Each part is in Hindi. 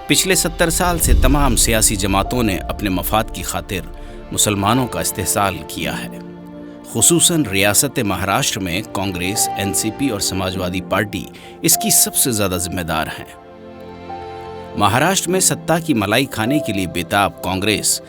पिछले 70 साल से तमाम सियासी जमातों ने अपने मफाद की खातिर मुसलमानों का इस्तेहसाल किया है। खुसूसन रियासत महाराष्ट्र में कांग्रेस, एनसीपी और समाजवादी पार्टी इसकी सबसे ज्यादा जिम्मेदार हैं। महाराष्ट्र में सत्ता की मलाई खाने के लिए बेताब कांग्रेस,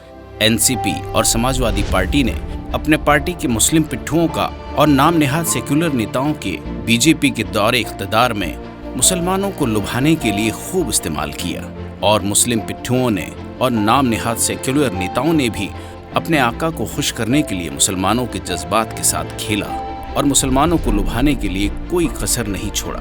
एनसीपी और समाजवादी पार्टी ने अपने पार्टी के मुस्लिम पिट्ठुओं का और नाम नेहाद सेक्युलर नेताओं के बीजेपी के दौरे इख्तिदार में मुसलमानों को लुभाने के लिए खूब इस्तेमाल किया और मुस्लिम पिट्ठुओं ने और नाम नेहाद सेक्युलर नेताओं ने भी अपने आका को खुश करने के लिए मुसलमानों के जज्बात के साथ खेला और मुसलमानों को लुभाने के लिए कोई कसर नहीं छोड़ा।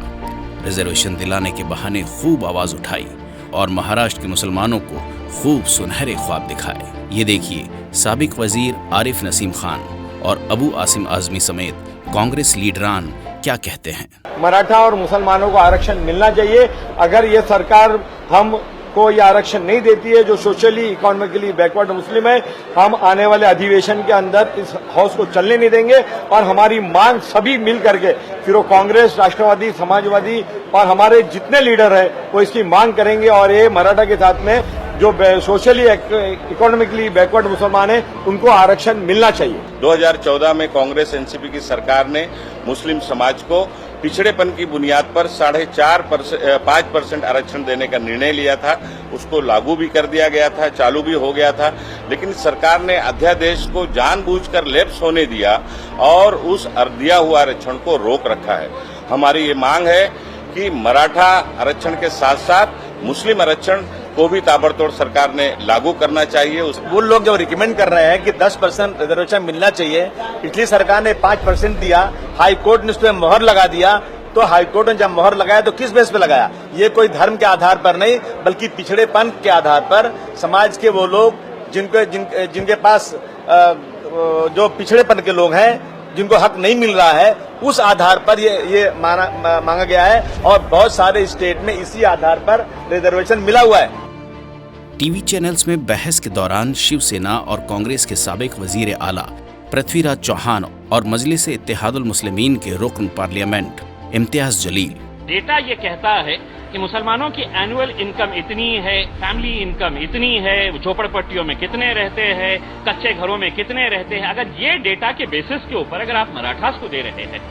रिजर्वेशन दिलाने के बहाने खूब आवाज उठाई और महाराष्ट्र के मुसलमानों को खूब सुनहरे ख्वाब दिखाए। ये देखिए साबिक वजीर आरिफ नसीम खान और अबू आसिम आजमी समेत कांग्रेस लीडरान क्या कहते हैं। मराठा और मुसलमानों को आरक्षण मिलना चाहिए। अगर ये सरकार हमको ये आरक्षण नहीं देती है, जो सोशली इकोनॉमिकली बैकवर्ड मुस्लिम है, हम आने वाले अधिवेशन के अंदर इस हाउस को चलने नहीं देंगे और हमारी मांग सभी मिल करके, फिर वो कांग्रेस, राष्ट्रवादी, समाजवादी और हमारे जितने लीडर हैं वो इसकी मांग करेंगे और ये मराठा के साथ में जो सोशली इकोनॉमिकली बैकवर्ड मुसलमान हैं उनको आरक्षण मिलना चाहिए। 2014 में कांग्रेस एनसीपी की सरकार ने मुस्लिम समाज को पिछड़ेपन की बुनियाद पर 5% आरक्षण देने का निर्णय लिया था। उसको लागू भी कर दिया गया था, चालू भी हो गया था, लेकिन सरकार ने अध्यादेश को जानबूझकर लैप्स होने दिया और उस दिया हुआ आरक्षण को रोक रखा है। हमारी ये मांग है कि मराठा आरक्षण के साथ साथ मुस्लिम आरक्षण को भी ताबड़तोड़ सरकार ने लागू करना चाहिए। वो लोग जो रिकमेंड कर रहे हैं कि 10% रिजर्वेशन मिलना चाहिए, पिछली सरकार ने 5% दिया, हाई कोर्ट ने उस पर मोहर लगा दिया। तो हाई कोर्ट ने जब मोहर लगाया तो किस बेस पे लगाया? ये कोई धर्म के आधार पर नहीं, बल्कि पिछड़ेपन के आधार पर समाज के वो लोग जिनके पास जो पिछड़ेपन के लोग हैं, जिनको हक नहीं मिल रहा है, उस आधार पर ये मांगा गया है और बहुत सारे स्टेट में इसी आधार पर रिजर्वेशन मिला हुआ है। टीवी चैनल्स में बहस के दौरान शिवसेना और कांग्रेस के साबिक वजीर आला पृथ्वीराज चौहान और मजलिस इत्तेहादुल मुस्लिमीन के रुकन पार्लियामेंट इम्तियाज जलील, डेटा ये कहता है कि मुसलमानों की एनुअल इनकम इतनी है, फैमिली इनकम इतनी है, झोपड़पट्टियों में कितने रहते हैं, कच्चे घरों में कितने रहते हैं। अगर ये डेटा के बेसिस के ऊपर अगर आप मराठास को दे रहे हैं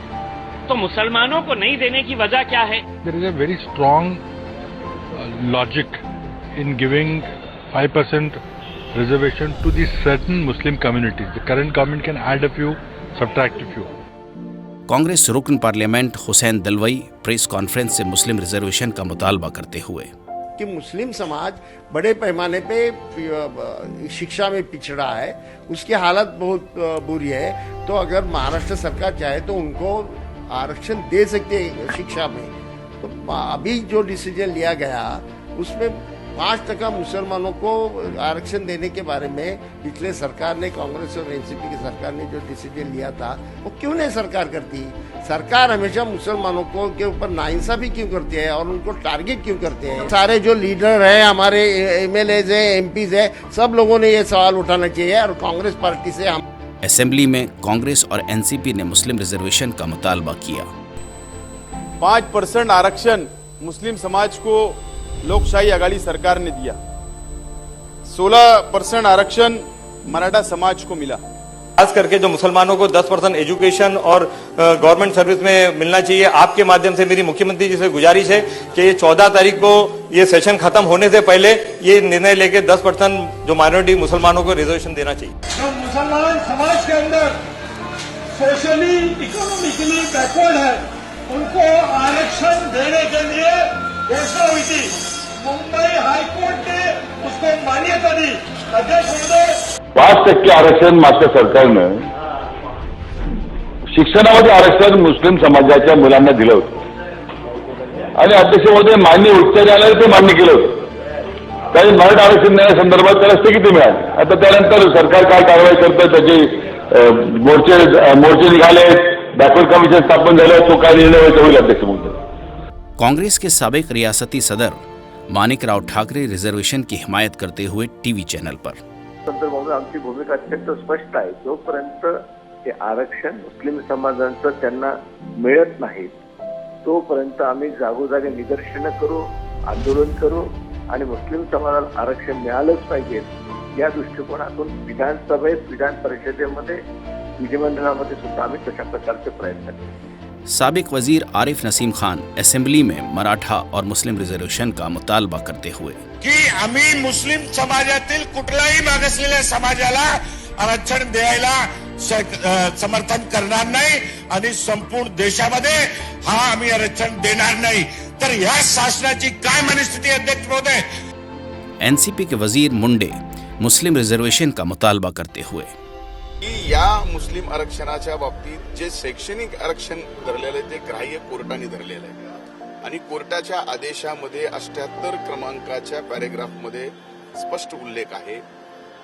तो मुसलमानों को नहीं देने की वजह क्या है? There is a very strong logic in giving 5% reservation to the certain Muslim communities. The current government can add a few, subtract a few. Congress रुकन parliament Hussain Dalwai press conference से मुस्लिम रिजर्वेशन का मुतालबा करते हुए कि मुस्लिम समाज बड़े पैमाने पे शिक्षा में पिछड़ा है, उसकी हालत बहुत बुरी है। तो अगर महाराष्ट्र सरकार चाहे तो उनको आरक्षण दे सकते हैं शिक्षा में। तो अभी जो डिसीजन लिया गया उसमें 5% मुसलमानों को आरक्षण देने के बारे में पिछले सरकार ने, कांग्रेस और एनसीपी की सरकार ने जो डिसीजन लिया था वो क्यों नहीं सरकार करती? सरकार हमेशा मुसलमानों को के ऊपर नाइंसाफी क्यों करती है और उनको टारगेट क्यों करते हैं? सारे जो लीडर है, हमारे एमएलएज है, एमपीज है, सब लोगों ने ये सवाल उठाना चाहिए और कांग्रेस पार्टी से हम। असेंबली में कांग्रेस और एनसीपी ने मुस्लिम रिजर्वेशन का मुतालबा किया। 5% आरक्षण मुस्लिम समाज को लोकशाही आघाड़ी सरकार ने दिया, 16% आरक्षण मराठा समाज को मिला। खास करके जो मुसलमानों को 10% एजुकेशन और गवर्नमेंट सर्विस में मिलना चाहिए। आपके माध्यम से मेरी मुख्यमंत्री जी से गुजारिश है कि ये 14 तारीख को ये सेशन खत्म होने से पहले ये निर्णय लेके 10% जो माइनॉरिटी मुसलमानों को रिजर्वेशन देना चाहिए। जो मुसलमान समाज के अंदर सोशली इकोनॉमिकली बैकवर्ड है, उनको आरक्षण देने के लिए घोषणा हुई थी। मुंबई हाईकोर्ट ने उसको मान्यता दी। अध्यक्ष महोदय, 5% आरक्षण मागच्या सरकारनं शिक्षणामध्ये आरक्षण मुस्लिम समाजाच्या मुलांना दिलं होतं आणि अध्यक्ष महोदय मान्य उच्च न्यायालयाने ते मान्य केलं होतं। काही मराठा आरक्षण न्यायासंदर्भात त्याला स्थगिती मिळाली। आता त्यानंतर सरकार काय कारवाई करतं, त्याचे मोर्चे निघाले, बॅकवर्ड कमिशन स्थापन झालं, तो काय निर्णय होईल अध्यक्ष महोदय। कांग्रेस के साबिक रियासती सदर माणिक राव ठाकरे रिजर्वेशन की हिमायत करते हुए टीवी चॅनल पर, आमची भूमिका अत्यंत स्पष्ट आहे। जोपर्यंत हे आरक्षण मुस्लिम समाजांचं त्यांना मिळत नाही तोपर्यंत आम्ही जागोजागी निदर्शनं करू, आंदोलन करू आणि मुस्लिम समाजाला आरक्षण मिळालंच पाहिजे या दृष्टिकोनातून विधानसभेत, विधान परिषदेमध्ये, विधिमंडळामध्ये सुद्धा आम्ही तशा प्रकारचे प्रयत्न केले। साबिक वजीर आरिफ नसीम खान असेंबली में मराठा और मुस्लिम रिजर्वेशन का मुतालबा करते हुए की आम्ही मुस्लिम समाजातील कुठल्याही मागासलेल्या समाजाला आरक्षण द्यायला समर्थन करणार नाही आणि संपूर्ण देशामध्ये हा आम्ही आरक्षण देणार नाही। तर या शासनाची काय मनस्थिती अध्यक्ष महोदय? एनसीपी के वजीर मुंडे मुस्लिम रिजर्वेशन का मुतालबा करते हुए की या मुस्लिम आरक्षणाच्या बाबतीत जे शैक्षणिक आरक्षण धरलेलं आहे ते ग्राह्य कोर्टाने धरलेलं आहे आणि कोर्टाच्या आदेशामध्ये 78 क्रमांकाच्या पॅरेग्राफमध्ये स्पष्ट उल्लेख आहे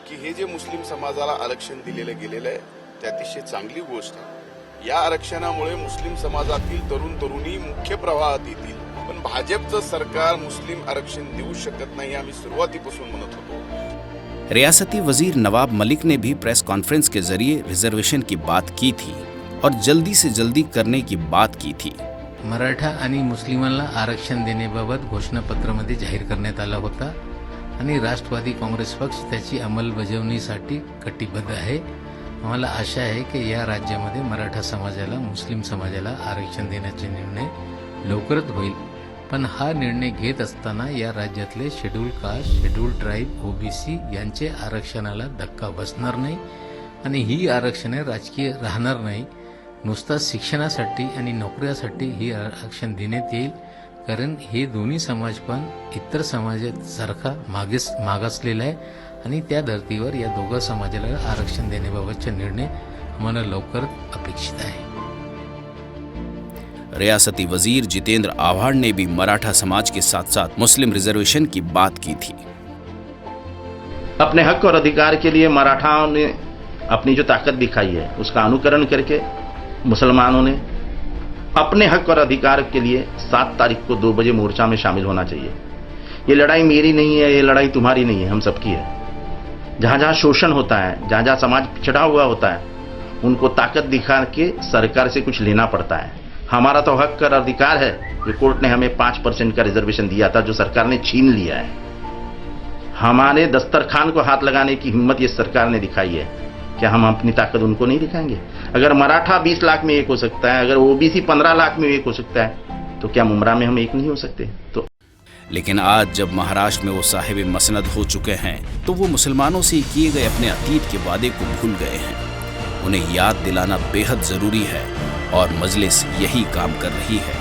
की हे जे मुस्लिम समाजाला आरक्षण दिलेलं गेलेलं आहे ते अतिशय चांगली गोष्ट आहे। या आरक्षणामुळे मुस्लिम समाजातील तरुण तरुणी मुख्य प्रवाहात येतील, पण भाजपचं सरकार मुस्लिम आरक्षण देऊ शकत नाही आम्ही सुरुवातीपासून म्हणत होतो। रियासती वजीर नवाब मलिक ने भी प्रेस कॉन्फ्रेंस के जरिए रिजर्वेशन की बात की थी और जल्दी से जल्दी करने की बात की थी। मराठा आणि मुस्लिमांना आरक्षण देण्याबाबत घोषणापत्रामध्ये जाहीर करण्यात आला होता आणि राष्ट्रवादी काँग्रेस पक्ष त्याची अंमलबजावणीसाठी कटिबद्ध आहे। आम्हाला आशा आहे की या राज्यामध्ये मराठा समाजाला, मुस्लिम समाजाला आरक्षण देण्याचे निर्णय लवकरच होईल, पण हा निर्णय घेत असताना या राज्यातले schedule caste, schedule tribe, OBC यांचे आरक्षणाला धक्का बसणार नाही आणि ही आरक्षणे राजकीय राहणार नाही। नुसता शिक्षणासाठी आणि नोकऱ्यासाठी ही आरक्षण देण्यात येईल, कारण हे दोन्ही समाज पण इतर समाजासारखा मागासलेला आहे आणि त्या धर्तीवर या दोघा समाजाला आरक्षण देण्याबाबतचा निर्णय आम्हाला लवकर अपेक्षित आहे। रियासती वजीर जितेंद्र आव्हाड ने भी मराठा समाज के साथ साथ मुस्लिम रिजर्वेशन की बात की थी। अपने हक और अधिकार के लिए मराठाओं ने अपनी जो ताकत दिखाई है उसका अनुकरण करके मुसलमानों ने अपने हक और अधिकार के लिए 7 तारीख को 2 बजे मोर्चा में शामिल होना चाहिए। ये लड़ाई मेरी नहीं है, ये लड़ाई तुम्हारी नहीं है, हम सबकी है। जहाँ जहाँ शोषण होता है, जहाँ जहाँ समाज पिछड़ा हुआ होता है, उनको ताकत दिखा के सरकार से कुछ लेना पड़ता है। हमारा तो हक और अधिकार है जो कोर्ट ने हमें 5% का रिजर्वेशन दिया था, जो सरकार ने छीन लिया है। हमारे दस्तरखान को हाथ लगाने की हिम्मत ये सरकार ने दिखाई है, क्या हम अपनी ताकत उनको नहीं दिखाएंगे? अगर मराठा 20 लाख में एक हो सकता है, अगर ओबीसी 15 लाख में एक हो सकता है, तो क्या मुमरा में हम एक नहीं हो सकते? तो लेकिन आज जब महाराष्ट्र में वो साहिब मसनद हो चुके हैं तो वो मुसलमानों से किए गए अपने अतीत के वादे को भूल गए हैं। उन्हें याद दिलाना बेहद जरूरी है और मजलिस यही काम कर रही है।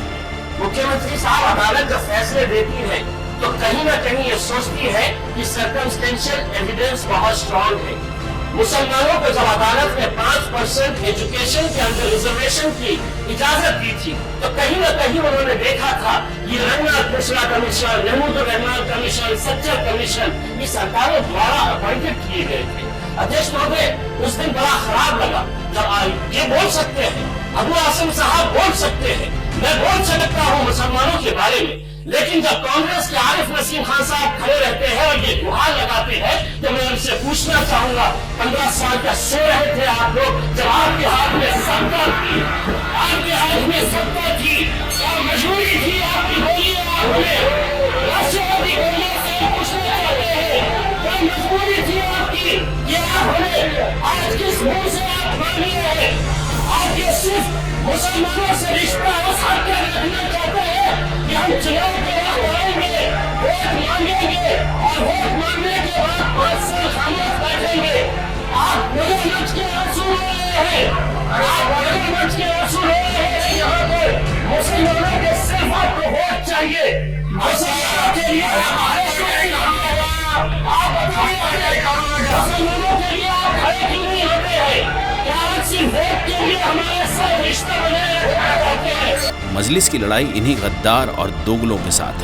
मुख्यमंत्री साहब अदालत जब फैसले देती है तो कहीं न कहीं ये सोचती है कि सर्कमस्टेंशियल एविडेंस बहुत स्ट्रांग है। मुसलमानों को जब अदालत ने 5% एजुकेशन के अंदर रिजर्वेशन की इजाजत दी थी तो कहीं न कहीं उन्होंने देखा था ये Ranganath Mishra commission, Mahmood Rahman commission, Sachar commission ये सरकारों द्वारा अपॉइंटेड किए गए थे। अध्यक्ष महोदय, उस दिन बड़ा खराब लगा जब ये बोल सकते हैं, अबू आसिम साहब बोल सकते हैं, मैं बोल सकता हूँ मुसलमानों के बारे में, लेकिन जब कांग्रेस के आरिफ नसीम खान साहब खड़े रहते हैं और ये गुहार लगाते हैं तो मैं उनसे पूछना चाहूंगा, 15 साल का सो रहे थे आप लोग जब आपके हाथ में सत्ता थी, आपके हाथ में सत्ता थी और मजबूरी थी आपकी बोली राष्ट्रवादी कांग्रेस से पूछना चाहते हैं, क्या मजबूरी थी आपकी कि आप हमें आज किस मुंह से आप मान रहे हैं? आप ये सिर्फ मुसलमानों से रिश्ता साथ रखना चाहते हैं कि हम चुनाव के बाद आएंगे, वोट मांगेंगे और वोट मांगने के बाद 5 साल खामोश बैठेंगे। आप मगरमच्छ के आंसू रो रहे हैं, आप मगरमच्छ के आंसू रो रहे हैं। यहाँ पर मुसलमानों के सिर्फ आपको वोट चाहिए। मुसलमानों के लिए आप बताइए, मुसलमानों के लिए आप खड़े क्यों नहीं होते हैं? मजलिस की लड़ाई इन्हीं गद्दार और दोगलों के साथ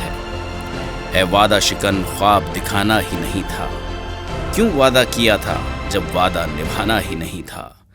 है वादा शिकन ख्वाब दिखाना ही नहीं था। क्यों वादा किया था जब वादा निभाना ही नहीं था?